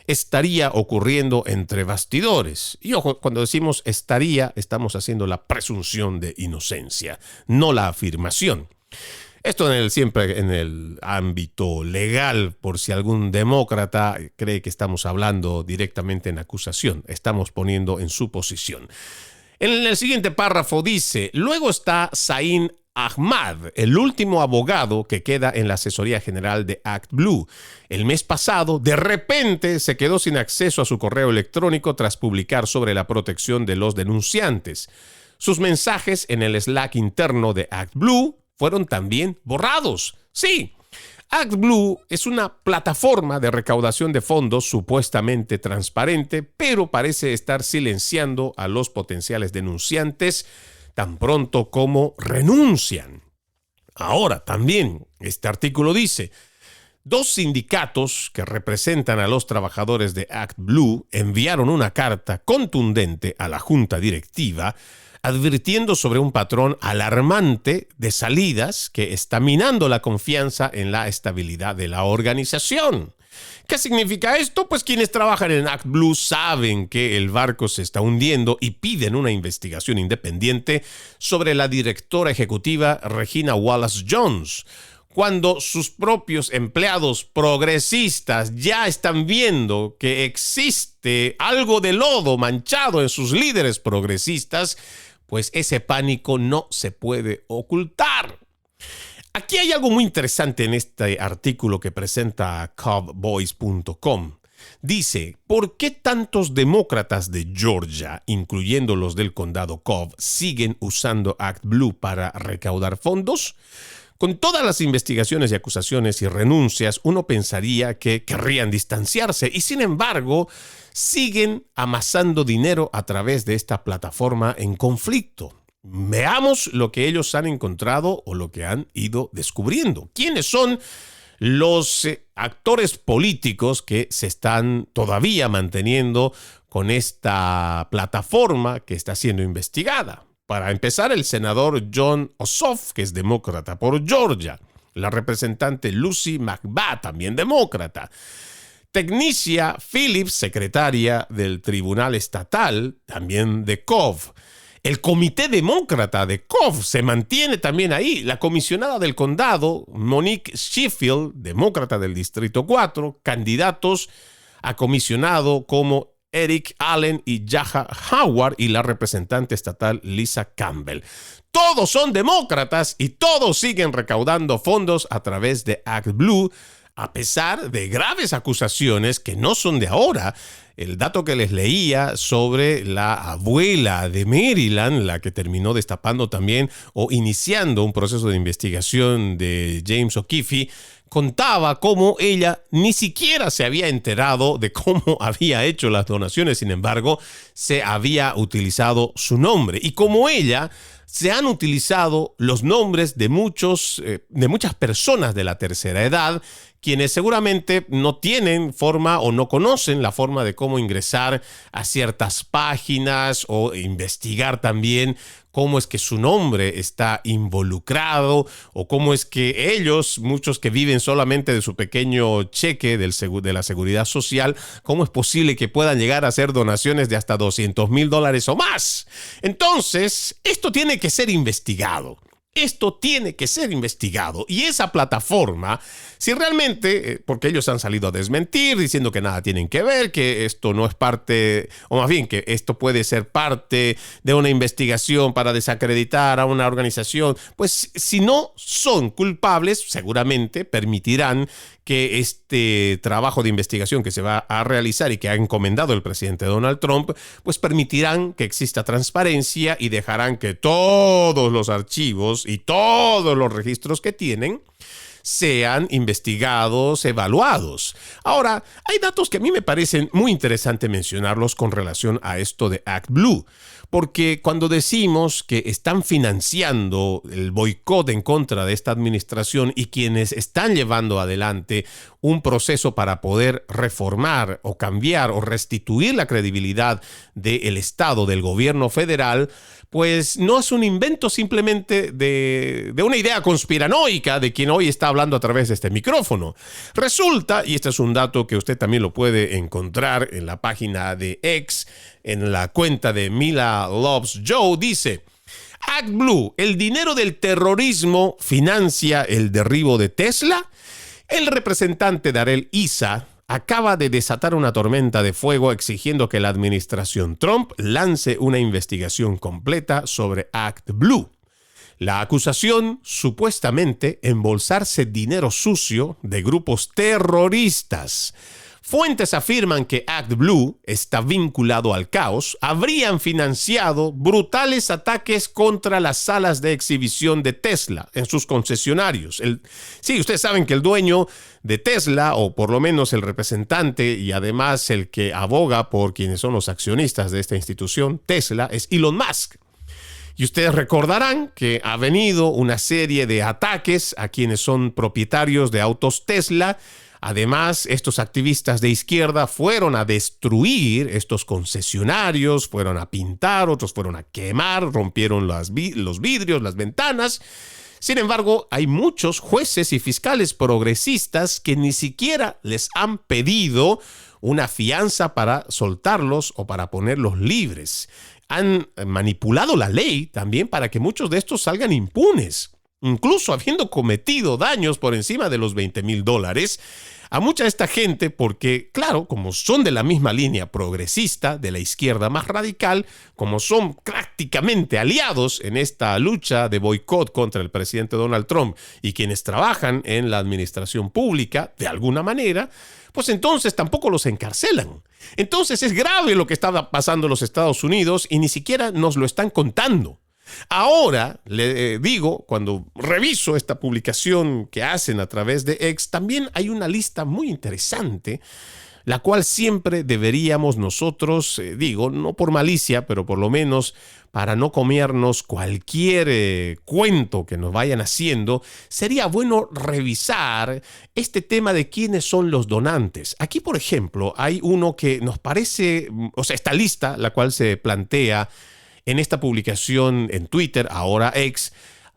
estaría ocurriendo entre bastidores. Y ojo, cuando decimos estaría, estamos haciendo la presunción de inocencia, no la afirmación. Esto siempre en el ámbito legal, por si algún demócrata cree que estamos hablando directamente en acusación, estamos poniendo en su posición. En el siguiente párrafo dice, luego está Zain Ahmad, el último abogado que queda en la asesoría general de ActBlue. El mes pasado, de repente, se quedó sin acceso a su correo electrónico tras publicar sobre la protección de los denunciantes. Sus mensajes en el Slack interno de ActBlue fueron también borrados. Sí, ActBlue es una plataforma de recaudación de fondos supuestamente transparente, pero parece estar silenciando a los potenciales denunciantes tan pronto como renuncian. Ahora, también, este artículo dice, 2 sindicatos que representan a los trabajadores de ActBlue enviaron una carta contundente a la junta directiva advirtiendo sobre un patrón alarmante de salidas que está minando la confianza en la estabilidad de la organización. ¿Qué significa esto? Pues quienes trabajan en ActBlue saben que el barco se está hundiendo y piden una investigación independiente sobre la directora ejecutiva Regina Wallace-Jones. Cuando sus propios empleados progresistas ya están viendo que existe algo de lodo manchado en sus líderes progresistas, pues ese pánico no se puede ocultar. Aquí hay algo muy interesante en este artículo que presenta covboys.com. Dice, ¿por qué tantos demócratas de Georgia, incluyendo los del condado Cobb, siguen usando ActBlue para recaudar fondos? Con todas las investigaciones y acusaciones y renuncias, uno pensaría que querrían distanciarse y, sin embargo, siguen amasando dinero a través de esta plataforma en conflicto. Veamos lo que ellos han encontrado o lo que han ido descubriendo. ¿Quiénes son los actores políticos que se están todavía manteniendo con esta plataforma que está siendo investigada? Para empezar, el senador Jon Ossoff, que es demócrata por Georgia. La representante Lucy McBath, también demócrata. Technicia Phillips, secretaria del Tribunal Estatal, también de Cobb. El comité demócrata de Cobb se mantiene también ahí. La comisionada del condado, Monique Sheffield, demócrata del Distrito 4, candidatos a comisionado como Eric Allen y Jaha Howard y la representante estatal Lisa Campbell. Todos son demócratas y todos siguen recaudando fondos a través de ActBlue, a pesar de graves acusaciones que no son de ahora. El dato que les leía sobre la abuela de Maryland, la que terminó destapando también o iniciando un proceso de investigación de James O'Keefe, contaba cómo ella ni siquiera se había enterado de cómo había hecho las donaciones, sin embargo, se había utilizado su nombre. Y como ella, se han utilizado los nombres de muchas personas de la tercera edad, quienes seguramente no tienen forma o no conocen la forma de cómo ingresar a ciertas páginas o investigar también cómo es que su nombre está involucrado o cómo es que ellos, muchos que viven solamente de su pequeño cheque de la seguridad social, cómo es posible que puedan llegar a hacer donaciones de hasta $200,000 o más. Entonces, esto tiene que ser investigado. Esto tiene que ser investigado y esa plataforma, si realmente, porque ellos han salido a desmentir diciendo que nada tienen que ver, que esto no es parte, o más bien que esto puede ser parte de una investigación para desacreditar a una organización, pues si no son culpables, seguramente permitirán que este trabajo de investigación que se va a realizar y que ha encomendado el presidente Donald Trump, pues permitirán que exista transparencia y dejarán que todos los archivos y todos los registros que tienen sean investigados, evaluados. Ahora, hay datos que a mí me parecen muy interesantes mencionarlos con relación a esto de ActBlue, porque cuando decimos que están financiando el boicot en contra de esta administración y quienes están llevando adelante un proceso para poder reformar o cambiar o restituir la credibilidad del Estado, del gobierno federal, pues no es un invento simplemente de una idea conspiranoica de quien hoy está hablando a través de este micrófono. Resulta, y este es un dato que usted también lo puede encontrar en la página de X, en la cuenta de Mila Loves Joe, dice: ActBlue, ¿el dinero del terrorismo financia el derribo de Tesla? El representante Darrell Issa acaba de desatar una tormenta de fuego exigiendo que la administración Trump lance una investigación completa sobre ActBlue. La acusación, supuestamente, embolsarse dinero sucio de grupos terroristas. Fuentes afirman que ActBlue está vinculado al caos, habrían financiado brutales ataques contra las salas de exhibición de Tesla en sus concesionarios. Sí, ustedes saben que el dueño de Tesla, o por lo menos el representante y además el que aboga por quienes son los accionistas de esta institución, Tesla, es Elon Musk. Y ustedes recordarán que ha venido una serie de ataques a quienes son propietarios de autos Tesla. Además, estos activistas de izquierda fueron a destruir estos concesionarios, fueron a pintar, otros fueron a quemar, rompieron los vidrios, las ventanas. Sin embargo, hay muchos jueces y fiscales progresistas que ni siquiera les han pedido una fianza para soltarlos o para ponerlos libres. Han manipulado la ley también para que muchos de estos salgan impunes, incluso habiendo cometido daños por encima de los $20,000 a mucha de esta gente, porque, claro, como son de la misma línea progresista, de la izquierda más radical, como son prácticamente aliados en esta lucha de boicot contra el presidente Donald Trump y quienes trabajan en la administración pública, de alguna manera, pues entonces tampoco los encarcelan. Entonces es grave lo que está pasando en los Estados Unidos y ni siquiera nos lo están contando. Ahora, le digo, cuando reviso esta publicación que hacen a través de X, también hay una lista muy interesante, la cual siempre deberíamos nosotros, no por malicia, pero por lo menos para no comernos cualquier cuento que nos vayan haciendo, sería bueno revisar este tema de quiénes son los donantes. Aquí, por ejemplo, hay uno que nos parece, esta lista, la cual se plantea en esta publicación en Twitter, ahora X,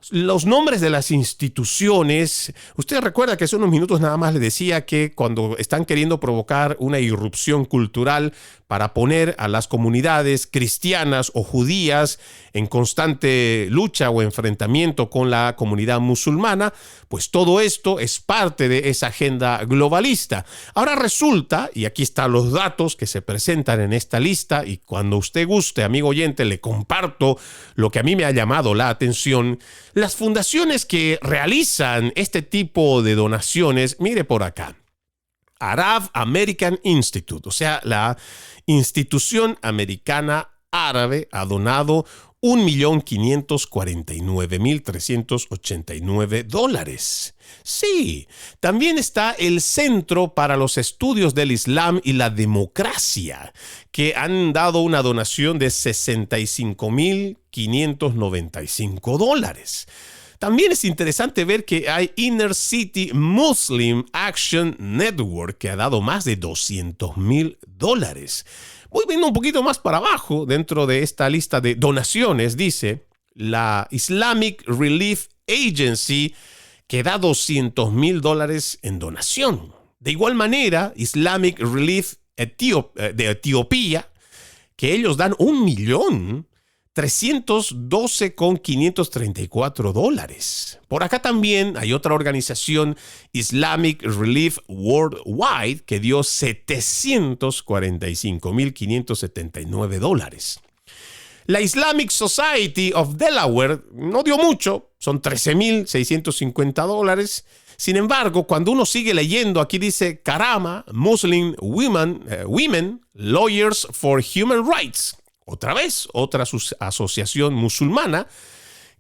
los nombres de las instituciones. Usted recuerda que hace unos minutos nada más le decía que cuando están queriendo provocar una irrupción cultural para poner a las comunidades cristianas o judías en constante lucha o enfrentamiento con la comunidad musulmana, pues todo esto es parte de esa agenda globalista. Ahora resulta, y aquí están los datos que se presentan en esta lista, y cuando usted guste, amigo oyente, le comparto lo que a mí me ha llamado la atención. Las fundaciones que realizan este tipo de donaciones, mire por acá, Arab American Institute, o sea, la institución americana árabe ha donado $1,549,389. Sí, también está el Centro para los Estudios del Islam y la Democracia, que han dado una donación de $65,595. También es interesante ver que hay Inner City Muslim Action Network, que ha dado más de $200,000. Voy viendo un poquito más para abajo, dentro de esta lista de donaciones, dice la Islamic Relief Agency, que da $200,000 en donación. De igual manera, Islamic Relief de Etiopía, que ellos dan $1,312,534. Por acá también hay otra organización, Islamic Relief Worldwide, que dio $745,579. La Islamic Society of Delaware no dio mucho, son $13,650. Sin embargo, cuando uno sigue leyendo, aquí dice Karama Muslim Women Lawyers for Human Rights. Otra vez, otra asociación musulmana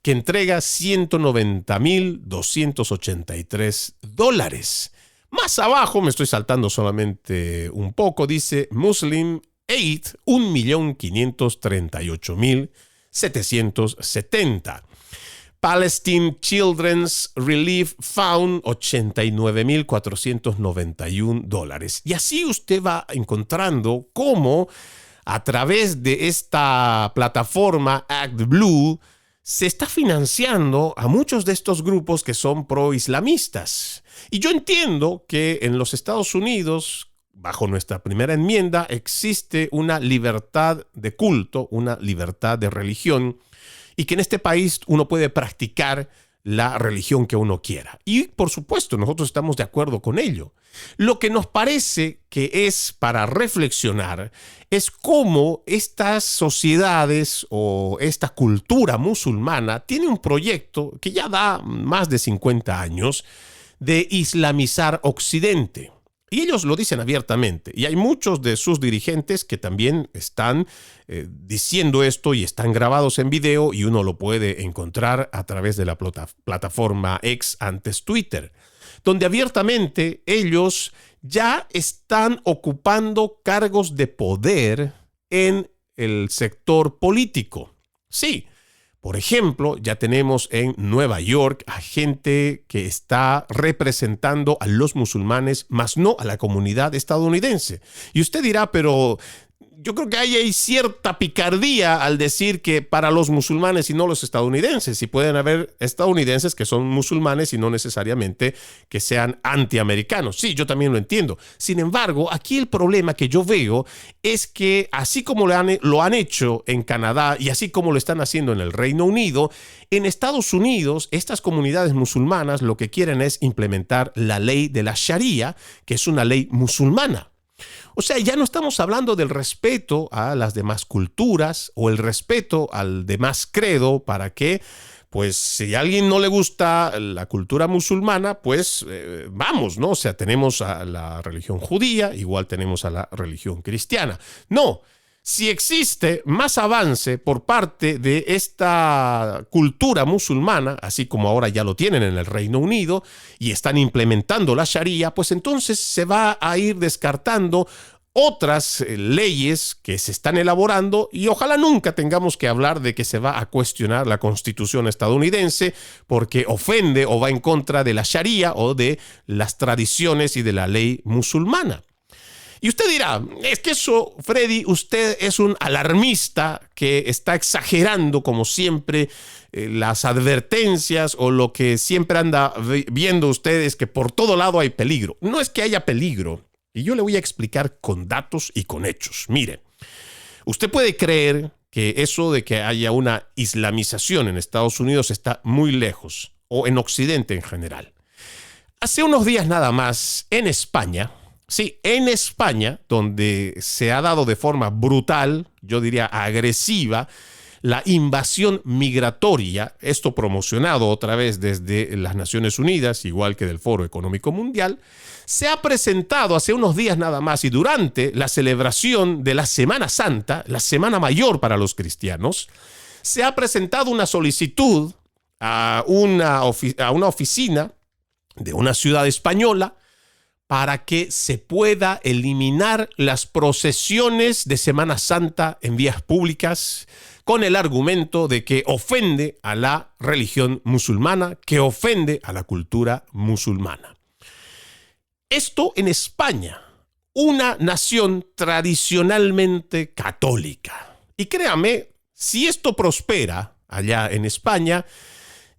que entrega $190,283. Más abajo, me estoy saltando solamente un poco, dice Muslim Aid, $1,538,770. Palestine Children's Relief Fund, $89,491. Y así usted va encontrando cómo a través de esta plataforma ActBlue, se está financiando a muchos de estos grupos que son pro-islamistas. Y yo entiendo que en los Estados Unidos, bajo nuestra primera enmienda, existe una libertad de culto, una libertad de religión, y que en este país uno puede practicar la religión que uno quiera. Y por supuesto, nosotros estamos de acuerdo con ello. Lo que nos parece que es para reflexionar es cómo estas sociedades o esta cultura musulmana tiene un proyecto que ya da más de 50 años de islamizar Occidente. Y ellos lo dicen abiertamente. Y hay muchos de sus dirigentes que también están diciendo esto y están grabados en video y uno lo puede encontrar a través de la plataforma X, antes Twitter, donde abiertamente ellos ya están ocupando cargos de poder en el sector político. Sí. Por ejemplo, ya tenemos en Nueva York a gente que está representando a los musulmanes, más no a la comunidad estadounidense. Y usted dirá, pero yo creo que hay cierta picardía al decir que para los musulmanes y no los estadounidenses. Y pueden haber estadounidenses que son musulmanes y no necesariamente que sean antiamericanos. Sí, yo también lo entiendo. Sin embargo, aquí el problema que yo veo es que así como lo han hecho en Canadá y así como lo están haciendo en el Reino Unido, en Estados Unidos estas comunidades musulmanas lo que quieren es implementar la ley de la Sharia, que es una ley musulmana. O sea, ya no estamos hablando del respeto a las demás culturas o el respeto al demás credo para que, pues, si a alguien no le gusta la cultura musulmana, pues vamos, ¿no? O sea, tenemos a la religión judía, igual tenemos a la religión cristiana. No. Si existe más avance por parte de esta cultura musulmana, así como ahora ya lo tienen en el Reino Unido y están implementando la Sharia, pues entonces se va a ir descartando otras leyes que se están elaborando y ojalá nunca tengamos que hablar de que se va a cuestionar la Constitución estadounidense porque ofende o va en contra de la Sharia o de las tradiciones y de la ley musulmana. Y usted dirá, es que eso, Freddy, usted es un alarmista que está exagerando como siempre las advertencias o lo que siempre anda viendo ustedes que por todo lado hay peligro. No es que haya peligro, y yo le voy a explicar con datos y con hechos. Mire, usted puede creer que eso de que haya una islamización en Estados Unidos está muy lejos, o en Occidente en general. Hace unos días nada más, en España, sí, en España, donde se ha dado de forma brutal, yo diría agresiva, la invasión migratoria, esto promocionado otra vez desde las Naciones Unidas, igual que del Foro Económico Mundial, se ha presentado hace unos días nada más y durante la celebración de la Semana Santa, la Semana Mayor para los cristianos, se ha presentado una solicitud a una oficina de una ciudad española para que se pueda eliminar las procesiones de Semana Santa en vías públicas con el argumento de que ofende a la religión musulmana, que ofende a la cultura musulmana. Esto en España, una nación tradicionalmente católica. Y créame, si esto prospera allá en España,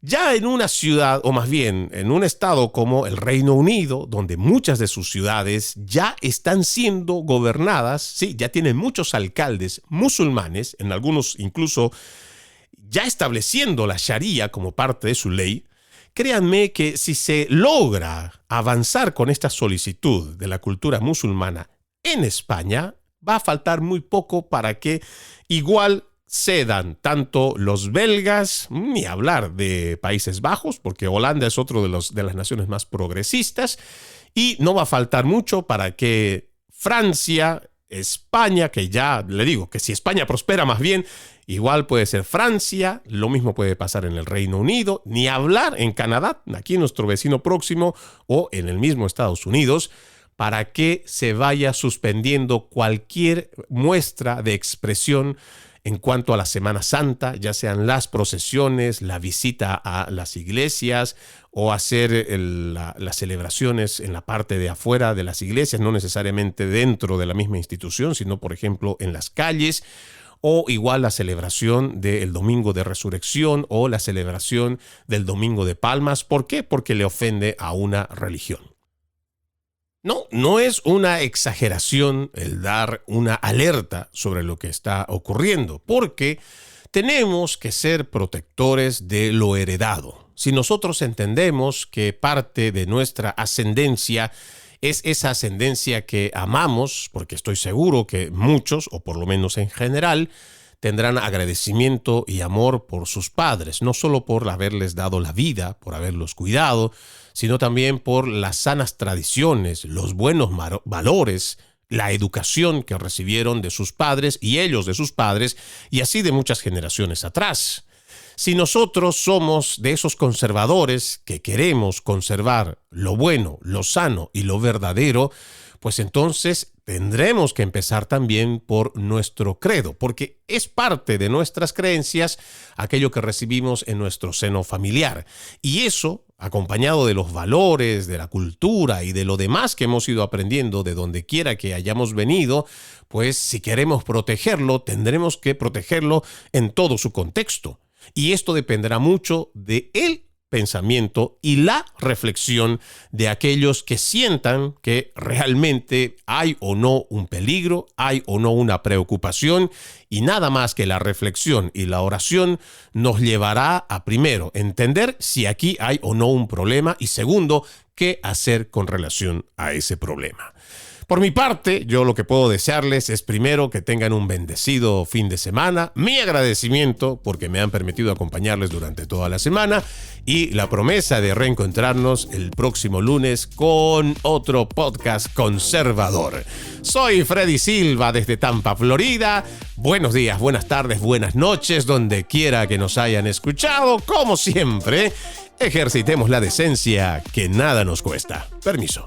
ya en una ciudad, o más bien en un estado como el Reino Unido, donde muchas de sus ciudades ya están siendo gobernadas, sí, ya tienen muchos alcaldes musulmanes, en algunos incluso ya estableciendo la Sharia como parte de su ley, créanme que si se logra avanzar con esta solicitud de la cultura musulmana en España, va a faltar muy poco para que igual cedan tanto los belgas, ni hablar de Países Bajos, porque Holanda es otro de las naciones más progresistas, y no va a faltar mucho para que Francia, España, que ya le digo que si España prospera más bien, igual puede ser Francia, lo mismo puede pasar en el Reino Unido, ni hablar en Canadá, aquí nuestro vecino próximo, o en el mismo Estados Unidos, para que se vaya suspendiendo cualquier muestra de expresión en cuanto a la Semana Santa, ya sean las procesiones, la visita a las iglesias o hacer las celebraciones en la parte de afuera de las iglesias, no necesariamente dentro de la misma institución, sino por ejemplo en las calles, o igual la celebración del Domingo de Resurrección o la celebración del Domingo de Palmas. ¿Por qué? Porque le ofende a una religión. No es una exageración el dar una alerta sobre lo que está ocurriendo, porque tenemos que ser protectores de lo heredado. Si nosotros entendemos que parte de nuestra ascendencia es esa ascendencia que amamos, porque estoy seguro que muchos, o por lo menos en general, tendrán agradecimiento y amor por sus padres, no solo por haberles dado la vida, por haberlos cuidado, sino también por las sanas tradiciones, los buenos valores, la educación que recibieron de sus padres y ellos de sus padres, y así de muchas generaciones atrás. Si nosotros somos de esos conservadores que queremos conservar lo bueno, lo sano y lo verdadero, pues entonces tendremos que empezar también por nuestro credo, porque es parte de nuestras creencias aquello que recibimos en nuestro seno familiar. Y eso, acompañado de los valores, de la cultura y de lo demás que hemos ido aprendiendo de donde quiera que hayamos venido, pues si queremos protegerlo, tendremos que protegerlo en todo su contexto. Y esto dependerá mucho de el pensamiento y la reflexión de aquellos que sientan que realmente hay o no un peligro, hay o no una preocupación, y nada más que la reflexión y la oración nos llevará a, primero, entender si aquí hay o no un problema, y segundo, qué hacer con relación a ese problema. Por mi parte, yo lo que puedo desearles es primero que tengan un bendecido fin de semana, mi agradecimiento porque me han permitido acompañarles durante toda la semana y la promesa de reencontrarnos el próximo lunes con otro podcast conservador. Soy Freddy Silva desde Tampa, Florida. Buenos días, buenas tardes, buenas noches, donde quiera que nos hayan escuchado. Como siempre, ejercitemos la decencia que nada nos cuesta. Permiso.